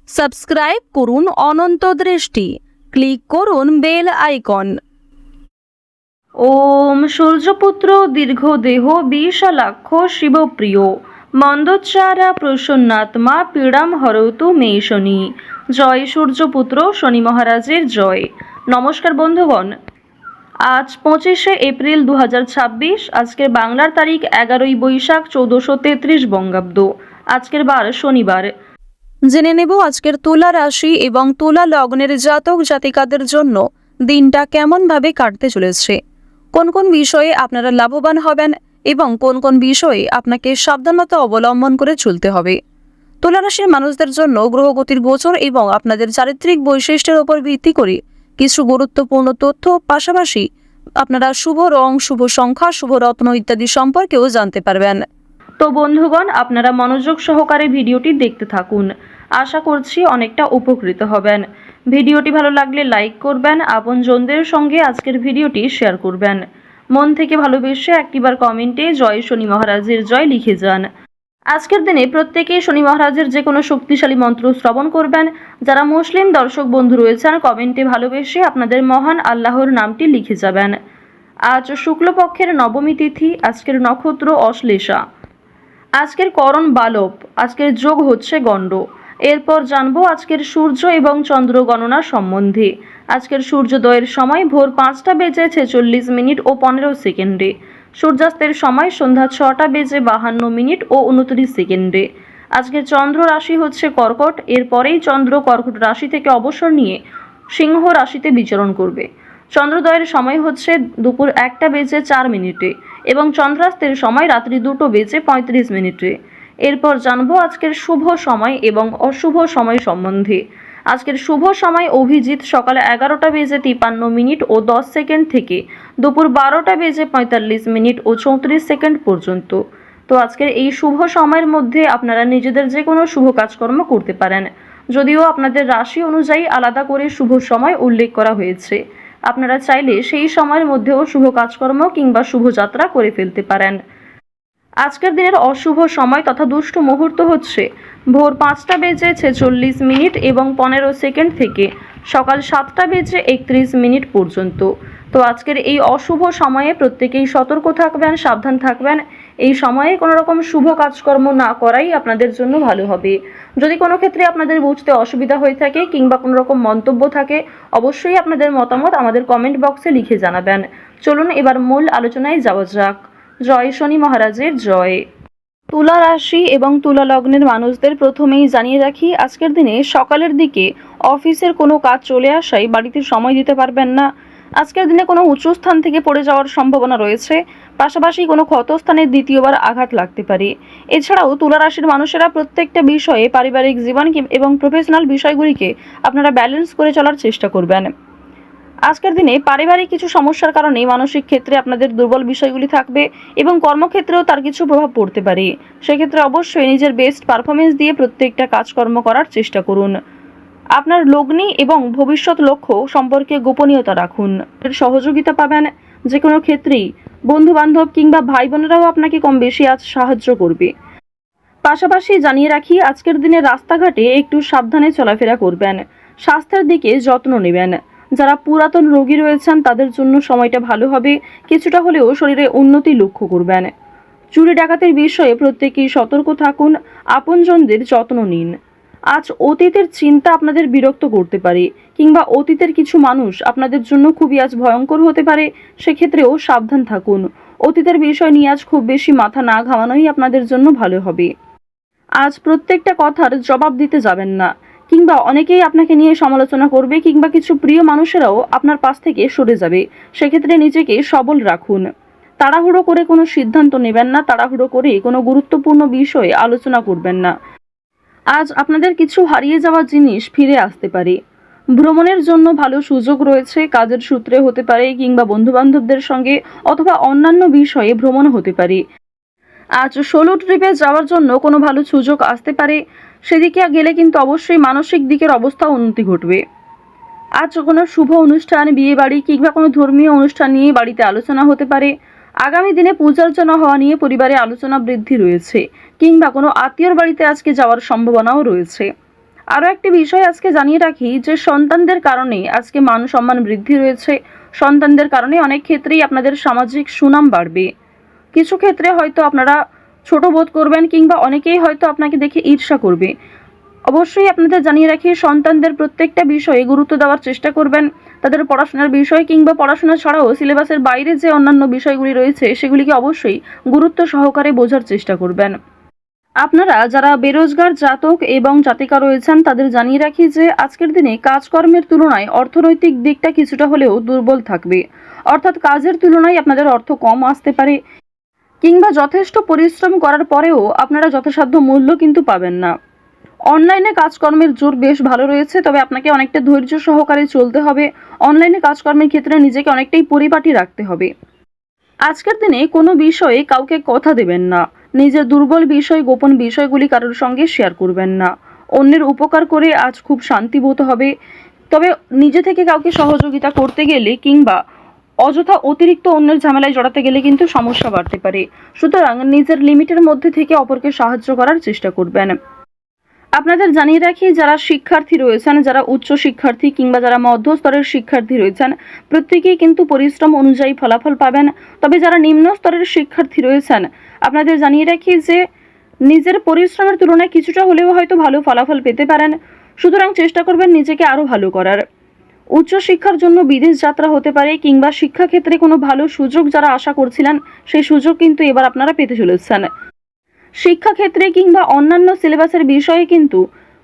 Subscribe করুন অনন্ত দৃষ্টি, click করুন বেল আইকন। ওম সূর্যপুত্র দীর্ঘদেহ বিশালাক্ষ শিবপ্রিয় মন্দোচ্চারা প্রসন্নাত্মা পীড়াম হরতু মে শনি। জয় সূর্যপুত্র শনি মহারাজের জয়। নমস্কার বন্ধুগণ, আজ 25শে এপ্রিল 2026। আজকের বাংলার তারিখ 11ই বৈশাখ 1433 বঙ্গাব্দ। আজকের বার শনিবার। জেনে নেব আজকের তুলা রাশি এবং তুলা লগ্নের জাতক জাতিকাদের জন্য দিনটা কেমনভাবে কাটতে চলেছে, কোন কোন বিষয়ে আপনারা লাভবান হবেন এবং কোন কোন বিষয়ে আপনাকে সাবধানতা অবলম্বন করে চলতে হবে। তুলা রাশির মানুষদের জন্য গ্রহগতির গোচর এবং আপনাদের চারিত্রিক বৈশিষ্ট্যের উপর ভিত্তি করে কিছু গুরুত্বপূর্ণ তথ্য, পাশাপাশি আপনারা শুভ রং, শুভ সংখ্যা, শুভ রত্ন ইত্যাদি সম্পর্কেও জানতে পারবেন। তো বন্ধুগণ, আপনারা মনোযোগ সহকারে ভিডিওটি দেখতে থাকুন। আশা করছি অনেকটা উপকৃত হবেন। ভিডিওটি ভালো লাগলে লাইক করবেন, আপনজনদের সঙ্গে আজকের ভিডিওটি শেয়ার করবেন। মন থেকে ভালোবেসে একটিবার কমেন্টে জয় শনি মহারাজের জয় লিখে যান। আজকের দিনে প্রত্যেকেই শনি মহারাজের যে কোনো শক্তিশালী মন্ত্র শ্রবণ করবেন। যারা মুসলিম দর্শক বন্ধু রয়েছেন, কমেন্টে ভালোবেসে আপনাদের মহান আল্লাহর নামটি লিখে যাবেন। আজ শুক্লপক্ষের নবমী তিথি, আজকের নক্ষত্র অশ্লেষা, আজকের করণ বালব, আজকের যোগ হচ্ছে গণ্ড। এরপর জানবো আজকের সূর্য এবং চন্দ্র গণনা সম্বন্ধে। আজকের সূর্যোদয়ের সময় ভোর 5টা বেজে 46 মিনিট ও 15 সেকেন্ডে, সূর্যাস্তের সময় সন্ধ্যা 6টা বেজে 52 মিনিট ও 29 সেকেন্ডে। আজকের চন্দ্র রাশি হচ্ছে কর্কট। এরপরেই চন্দ্র কর্কট রাশি থেকে অবসর নিয়ে সিংহ রাশিতে বিচরণ করবে। চন্দ্রোদয়ের সময় হচ্ছে দুপুর 1টা বেজে 4 মিনিটে এবং চন্দ্রাস্তের সময় রাত্রি 2টো বেজে 35 মিনিটে। এরপর জানবো আজকের শুভ সময় এবং অশুভ সময় সম্বন্ধে। আজকের শুভ সময় অভিজিৎ সকালে 11টা বেজে 53 মিনিট ও 10 সেকেন্ড থেকে দুপুর 12টা বেজে 45 মিনিট ও 34 সেকেন্ড পর্যন্ত। তো আজকের এই শুভ সময়ের মধ্যে আপনারা নিজেদের যে কোনো শুভ কাজকর্ম করতে পারেন, যদিও আপনাদের রাশি অনুযায়ী আলাদা করে শুভ সময় উল্লেখ করা হয়েছে। আপনারা চাইলে সেই সময়ের মধ্যেও শুভ কাজকর্ম কিংবা শুভযাত্রা করে ফেলতে পারেন। আজকের দিনের অশুভ সময় তথা দুষ্ট মুহূর্ত হচ্ছে ভোর 5টা বেজে 46 মিনিট এবং 15 সেকেন্ড থেকে সকাল 7টা বেজে 31 মিনিট পর্যন্ত। তো আজকের এই অশুভ সময়ে প্রত্যেকেই সতর্ক থাকবেন, সাবধান থাকবেন। এই সময়ে কোনো রকম শুভ কাজকর্ম না করাই আপনাদের জন্য ভালো হবে। যদি কোনো ক্ষেত্রে আপনাদের বুঝতে অসুবিধা হয়ে থাকে কিংবা কোনো রকম মন্তব্য থাকে, অবশ্যই আপনাদের মতামত আমাদের কমেন্ট বক্সে লিখে জানাবেন। চলুন এবার মূল আলোচনায় যাওয়া যাক। জয় শনি মহারাজের জয়। তুলা রাশি এবং তুলা লগ্নের মানুষদের প্রথমেই জানিয়ে রাখি, আজকের দিনে সকালের দিকে অফিসের কোনো কাজ চলে আসায় বাড়িতে সময় দিতে পারবেন না। আজকের দিনে কোনো উঁচু স্থান থেকে পড়ে যাওয়ার সম্ভাবনা রয়েছে, পাশাপাশি কোনো ক্ষতস্থানে দ্বিতীয়বার আঘাত লাগতে পারে। এছাড়াও তুলা রাশির মানুষেরা প্রত্যেকটা বিষয়ে পারিবারিক জীবন এবং প্রফেশনাল বিষয়গুলিকে আপনারা ব্যালেন্স করে চলার চেষ্টা করবেন। আজকের দিনে পারিবারিক কিছু সমস্যার কারণে মানসিক ক্ষেত্রে আপনাদের দুর্বল বিষয়গুলি থাকবে এবং কর্মক্ষেত্রেও তার কিছু প্রভাব পড়তে পারে। সেক্ষেত্রে অবশ্যই নিজের বেস্ট পারফরমেন্স দিয়ে প্রত্যেকটা কাজকর্ম করার চেষ্টা করুন। আপনার লগ্নি এবং ভবিষ্যৎ লক্ষ্য সম্পর্কে গোপনীয়তা রাখুন। সহযোগিতা পাবেন যে কোনো ক্ষেত্রেই। বন্ধু বান্ধব কিংবা ভাই বোনেরাও আপনাকে কম বেশি আজ সাহায্য করবে। পাশাপাশি জানিয়ে রাখি, আজকের দিনে রাস্তাঘাটে একটু সাবধানে চলাফেরা করবেন। স্বাস্থ্যের দিকে যত্ন নেবেন। যারা পুরাতন রোগী রয়েছেন তাদের জন্য সময়টা ভালো হবে, কিছুটা হলেও শরীরে উন্নতি লক্ষ্য করবেন। চুরি ডাকাতির বিষয়ে প্রত্যেকেই সতর্ক থাকুন, আপনজনদের যত্ন নিন। আজ অতীতের চিন্তা আপনাদের বিরক্ত করতে পারে কিংবা অতীতের কিছু মানুষ আপনাদের জন্য খুবই আজ ভয়ঙ্কর হতে পারে, সেক্ষেত্রেও সাবধান থাকুন। অতীতের বিষয় নিয়ে আজ খুব বেশি মাথা না ঘামানোই আপনাদের জন্য ভালো হবে। আজ প্রত্যেকটা কথার জবাব দিতে যাবেন না, কিংবা অনেকেই আপনাকে নিয়ে সমালোচনা করবে কিংবা কিছু প্রিয় মানুষেরাও আপনার পাশ থেকে সরে যাবে। সেক্ষেত্রে নিজেকে সবল রাখুন। তাড়াহুড়ো করে কোনো সিদ্ধান্ত নেবেন না, তাড়াহুড়ো করে কোনো গুরুত্বপূর্ণ বিষয়ে আলোচনা করবেন না। আজ আপনাদের কিছু হারিয়ে যাওয়া জিনিস ফিরে আসতে পারে। ভ্রমণের জন্য ভালো সুযোগ রয়েছে, কাজের সূত্রে হতে পারে কিংবা বন্ধুবান্ধবদের সঙ্গে অথবা অন্যান্য বিষয়ে ভ্রমণ হতে পারে। আজ সোলো ট্রিপে যাওয়ার জন্য কোনো ভালো সুযোগ আসতে পারে, সেদিকে গেলে কিন্তু অবশ্যই মানসিক দিকের অবস্থা উন্নতি ঘটবে। আজ কোনো শুভ অনুষ্ঠান, বিয়ে বাড়ি কিংবা কোনো ধর্মীয় অনুষ্ঠান নিয়ে বাড়িতে আলোচনা হতে পারে। আগামী দিনে পূজার্চনা হওয়া নিয়ে পরিবারে আলোচনা বৃদ্ধি রয়েছে কিংবা কোনো আত্মীয়র বাড়িতে আজকে যাওয়ার সম্ভাবনাও রয়েছে। আরও একটি বিষয় আজকে জানিয়ে রাখি যে সন্তানদের কারণে আজকে মান সম্মান বৃদ্ধি রয়েছে। সন্তানদের কারণে অনেক ক্ষেত্রেই আপনাদের সামাজিক সুনাম বাড়বে। কিছু ক্ষেত্রে হয়তো আপনারা ছোট বোধ করবেন কিংবা অনেকেই হয়তো আপনাকে দেখে ঈর্ষা করবে। অবশ্যই আপনাদের জানিয়ে রাখি সন্তানদের প্রত্যেকটা বিষয়ে গুরুত্ব দেওয়ার চেষ্টা করবেন। তাদের পড়াশোনার বিষয় কিংবা পড়াশোনা ছাড়াও সিলেবাসের বাইরে যে অন্যান্য বিষয়গুলি রয়েছে সেগুলিকে অবশ্যই গুরুত্ব সহকারে বোঝার চেষ্টা করবেন। আপনারা যারা বেরোজগার জাতক এবং জাতিকা রয়েছেন তাদের জানিয়ে রাখি যে আজকের দিনে কাজকর্মের তুলনায় অর্থনৈতিক দিকটা কিছুটা হলেও দুর্বল থাকবে। অর্থাৎ কাজের তুলনায় আপনাদের অর্থ কম আসতে পারে কিংবা যথেষ্ট পরিশ্রম করার পরেও আপনারা যথাসাধ্য মূল্য কিন্তু পাবেন না। অনলাইনে কাজকর্মের জোর বেশ ভালো রয়েছে, তবে আপনাকে অনেকটা ধৈর্য সহকারে চলতে হবে। অনলাইনে কাজকর্মের ক্ষেত্রে নিজেকে অনেকটাই পরিপাটি রাখতে হবে। আজকের দিনে কোনো বিষয়ে কাউকে কথা দেবেন না। নিজের দুর্বল বিষয়, গোপন বিষয়গুলি কারোর সঙ্গে শেয়ার করবেন না। অন্যের উপকার করে আজ খুব শান্তি বোধ হবে। তবে নিজে থেকে কাউকে সহযোগিতা করতে গেলে কিংবা অযথা অতিরিক্ত অন্যের ঝামেলায় জড়াতে গেলে কিন্তু সমস্যা বাড়তে পারে। সুতরাং নিজের লিমিটের মধ্যে থেকে অপরকে সাহায্য করার চেষ্টা করবেন। আপনাদের জানিয়ে রাখি যারা শিক্ষার্থী রয়েছেন, যারা উচ্চ শিক্ষার্থী কিংবা যারা মধ্যস্তরের শিক্ষার্থী রয়েছেন প্রত্যেকেই কিন্তু পরিশ্রম অনুযায়ী ফলাফল পাবেন। তবে যারা নিম্ন স্তরের শিক্ষার্থী রয়েছেন আপনাদের জানিয়ে রাখি যে নিজের পরিশ্রমের তুলনায় কিছুটা হলেও হয়তো ভালো ফলাফল পেতে পারেন। সুতরাং চেষ্টা করবেন নিজেকে আরও ভালো করার। উচ্চশিক্ষার জন্য বিদেশ যাত্রা হতে পারে কিংবা শিক্ষাক্ষেত্রে কোনো ভালো সুযোগ যারা আশা করছিলেন সেই সুযোগ কিন্তু এবার আপনারা পেতে চলেছেন। শিক্ষাক্ষেত্রে কিংবা অন্যান্য সিলেবাসের বিষয়ে কিন্তু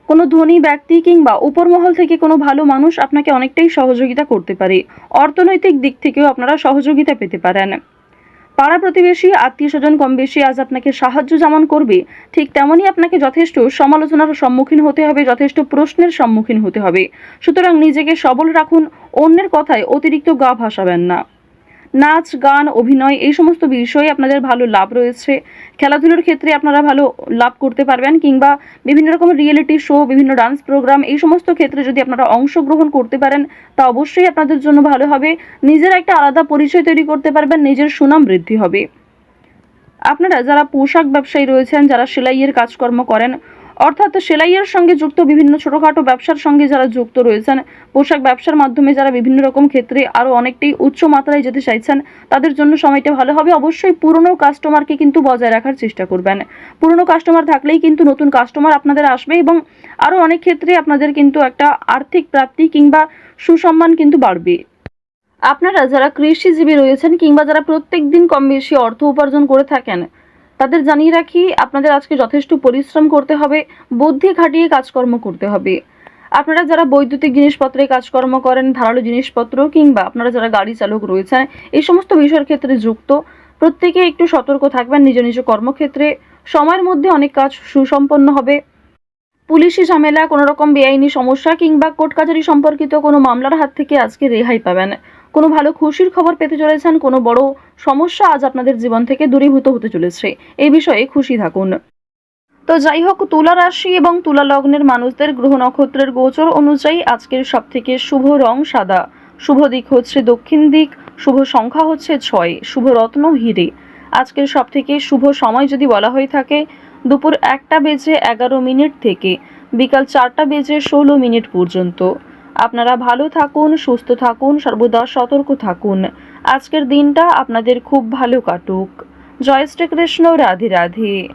কোনো ধনী ব্যক্তি কিংবা উপরমহল থেকে কোনো ভালো মানুষ আপনাকে অনেকটাই সহযোগিতা করতে পারে। অর্থনৈতিক দিক থেকেও আপনারা সহযোগিতা পেতে পারেন। পাড়া প্রতিবেশী আত্মীয় স্বজন কম বেশি আজ আপনাকে সাহায্য যেমন করবে ঠিক তেমনই আপনাকে যথেষ্ট সমালোচনার সম্মুখীন হতে হবে, যথেষ্ট প্রশ্নের সম্মুখীন হতে হবে। সুতরাং নিজেকে সবল রাখুন, অন্যের কথায় অতিরিক্ত গা ভাসাবেন না। নাচ, গান, অভিনয় এই সমস্ত বিষয়ে আপনাদের ভালো লাভ রয়েছে। খেলাধুলার ক্ষেত্রে আপনারা ভালো লাভ করতে পারবেন কিংবা বিভিন্ন রকমের রিয়েলিটি শো, বিভিন্ন ডান্স প্রোগ্রাম এই সমস্ত ক্ষেত্রে যদি আপনারা অংশগ্রহণ করতে পারেন তা অবশ্যই আপনাদের জন্য ভালো হবে। নিজের একটা আলাদা পরিচয় তৈরি করতে পারবেন, নিজের সুনাম বৃদ্ধি হবে। আপনারা যারা পোশাক ব্যবসায়ী রয়েছেন, যারা সেলাইয়ের কাজকর্ম করেন, অর্থাৎ সেলাইয়ের সঙ্গে যুক্ত বিভিন্ন ছোটোখাটো ব্যবসার সঙ্গে যারা যুক্ত রয়েছেন, পোশাক ব্যবসার মাধ্যমে যারা বিভিন্ন রকম ক্ষেত্রে আরও অনেকটাই উচ্চ মাত্রায় যেতে চাইছেন তাদের জন্য সময়টা ভালো হবে। অবশ্যই পুরনো কাস্টমারকে কিন্তু বজায় রাখার চেষ্টা করবেন। পুরনো কাস্টমার থাকলেই কিন্তু নতুন কাস্টমার আপনাদের আসবে এবং আরও অনেক ক্ষেত্রে আপনাদের কিন্তু একটা আর্থিক প্রাপ্তি কিংবা সুসম্মান কিন্তু বাড়বে। আপনারা যারা কৃষিজীবী রয়েছেন কিংবা যারা প্রত্যেক দিন কম বেশি অর্থ উপার্জন করে থাকেন তাদের জানিয়ে রাখি আপনাদের আজকে যথেষ্ট পরিশ্রম করতে হবে, বুদ্ধি খাটিয়ে কাজকর্ম করতে হবে। আপনারা যারা বৈদ্যুতিক জিনিসপত্রে কাজকর্ম করেন, ধারালো জিনিসপত্র কিংবা আপনারা যারা গাড়ি চালক রয়েছেন এই সমস্ত বিষয়ের ক্ষেত্রে যুক্ত প্রত্যেকে একটু সতর্ক থাকবেন নিজ নিজ কর্মক্ষেত্রে। সময়ের মধ্যে অনেক কাজ সুসম্পন্ন হবে। পুলিশি ঝামেলা, কোনো রকম বেআইনি সমস্যা কিংবা কোর্ট কাছারি সম্পর্কিত কোনো মামলার হাত থেকে আজকে রেহাই পাবেন। কোনো ভালো খুশির খবর পেতে চলেছেন, কোনো বড় সমস্যা আজ আপনাদের জীবন থেকে দূরীভূত হতে চলেছে, এই বিষয়ে খুশি থাকুন। তো যাই হোক, তুলা রাশি এবং তুলা লগ্নের মানুষদের গ্রহ নক্ষত্রের গোচর অনুযায়ী আজকের সবথেকে শুভ রং সাদা, শুভ দিক হচ্ছে দক্ষিণ দিক, শুভ সংখ্যা হচ্ছে 6, শুভ রত্ন হিরে। আজকের সবথেকে শুভ সময় যদি বলা হয়ে থাকে দুপুর 1:11 থেকে বিকাল 4:16 পর্যন্ত। আপনারা ভালো থাকুন, সুস্থ থাকুন, সর্বদা সতর্ক থাকুন। আজকের দিনটা আপনাদের খুব ভালো কাটুক। জয় শ্রীকৃষ্ণ, রাধে রাধে।